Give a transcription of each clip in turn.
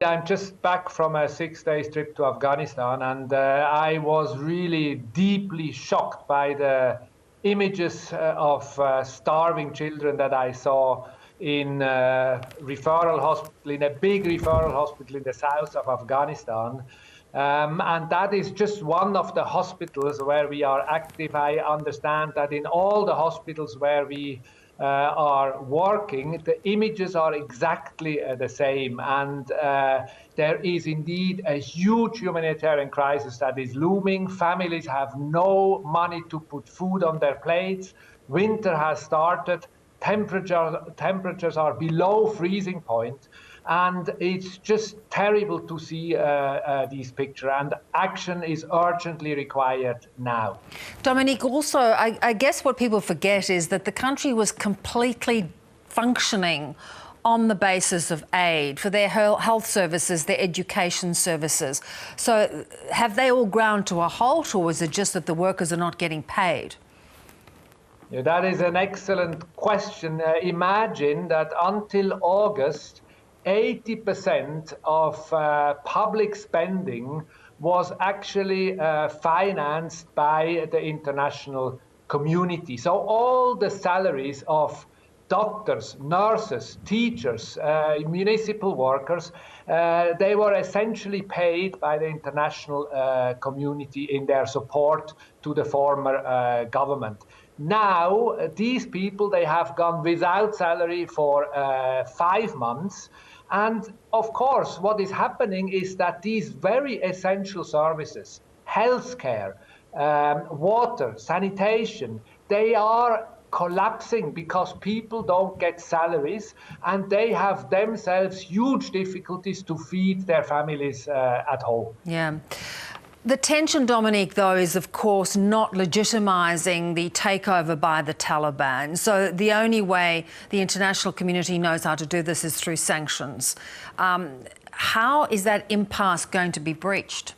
I'm just back from a 6-day trip to Afghanistan, and I was really deeply shocked by the images of starving children that I saw in referral hospital, in a big referral hospital in the south of Afghanistan. And that is just one of the hospitals where we are active. I understand that in all the hospitals where we are working, the images are exactly the same. And there is indeed a huge humanitarian crisis that is looming. Families have no money to put food on their plates. Winter has started. Temperatures are below freezing point. And it's just terrible to see these pictures, and action is urgently required now. Dominik, also, I guess what people forget is that the country was completely functioning on the basis of aid for their health services, their education services. So have they all ground to a halt, or is it just that the workers are not getting paid? Yeah, that is an excellent question. Imagine that until August, 80% of public spending was actually financed by the international community. So all the salaries of doctors, nurses, teachers, municipal workers, they were essentially paid by the international community in their support to the former government. Now, these people, they have gone without salary for 5 months. And of course, what is happening is that these very essential services, healthcare, water, sanitation, they are collapsing because people don't get salaries, and they have themselves huge difficulties to feed their families at home. Yeah. The tension, Dominik, though, is of course not legitimising the takeover by the Taliban. So the only way the international community knows how to do this is through sanctions. How is that impasse going to be breached?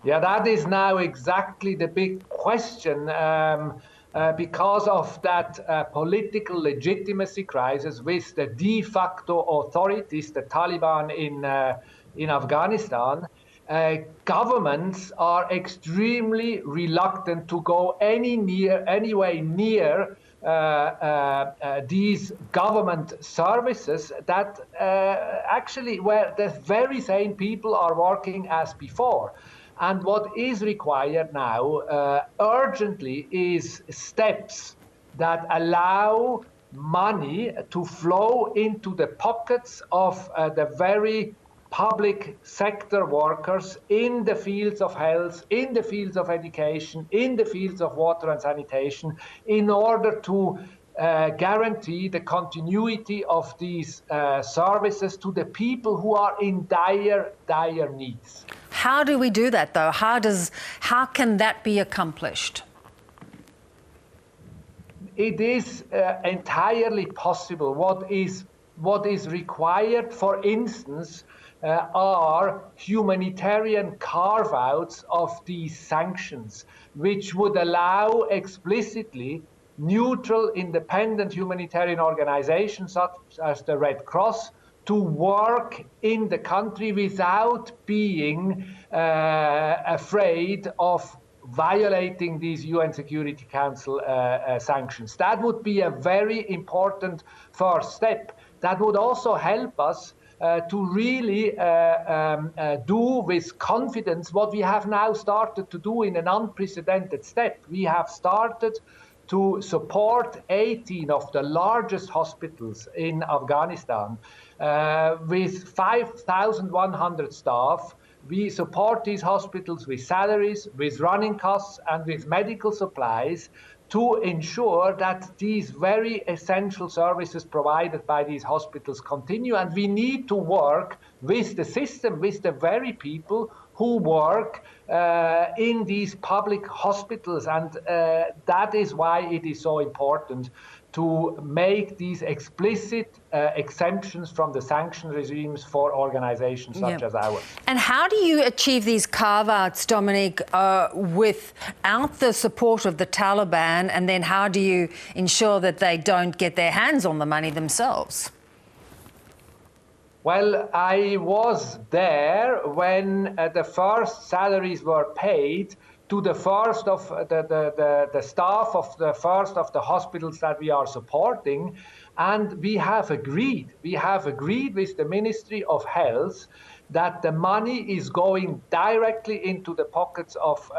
Yeah, that is now exactly the big question. Because of that political legitimacy crisis with the de facto authorities, the Taliban in Afghanistan, governments are extremely reluctant to go anyway near these government services that actually where the very same people are working as before. And what is required now urgently is steps that allow money to flow into the pockets of the very public sector workers in the fields of health, in the fields of education, in the fields of water and sanitation, in order to guarantee the continuity of these services to the people who are in dire needs. How do we do that, though? How can that be accomplished? It is entirely possible. What is required, for instance, are humanitarian carve-outs of these sanctions, which would allow explicitly neutral, independent humanitarian organizations such as the Red Cross to work in the country without being afraid of violating these UN Security Council sanctions. That would be a very important first step. That would also help us to really do with confidence what we have now started to do in an unprecedented step. We have started to support 18 of the largest hospitals in Afghanistan with 5,100 staff. We support these hospitals with salaries, with running costs, and with medical supplies to ensure that these very essential services provided by these hospitals continue. And we need to work with the system, with the very people who work in these public hospitals. And that is why it is so important to make these explicit exemptions from the sanction regimes for organizations such as ours. And how do you achieve these carve-outs, Dominik, without the support of the Taliban? And then how do you ensure that they don't get their hands on the money themselves? Well, I was there when the first salaries were paid to the first of the staff of the first of the hospitals that we are supporting. And we have agreed with the Ministry of Health that the money is going directly into the pockets of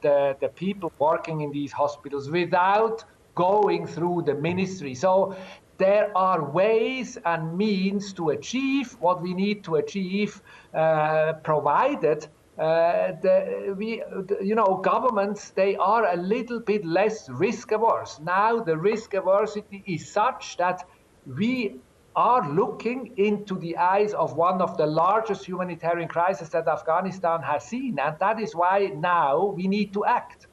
the people working in these hospitals without going through the ministry. So there are ways and means to achieve what we need to achieve, provided governments, they are a little bit less risk averse. Now the risk aversity is such that we are looking into the eyes of one of the largest humanitarian crises that Afghanistan has seen. And that is why now we need to act.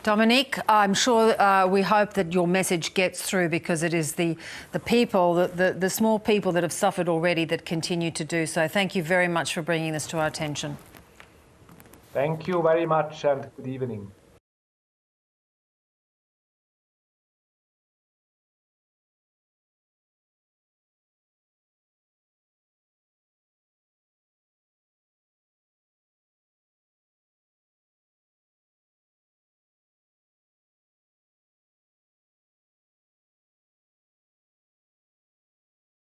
Dominik, I'm sure we hope that your message gets through, because it is the people, the small people that have suffered already that continue to do so. Thank you very much for bringing this to our attention. Thank you very much and good evening.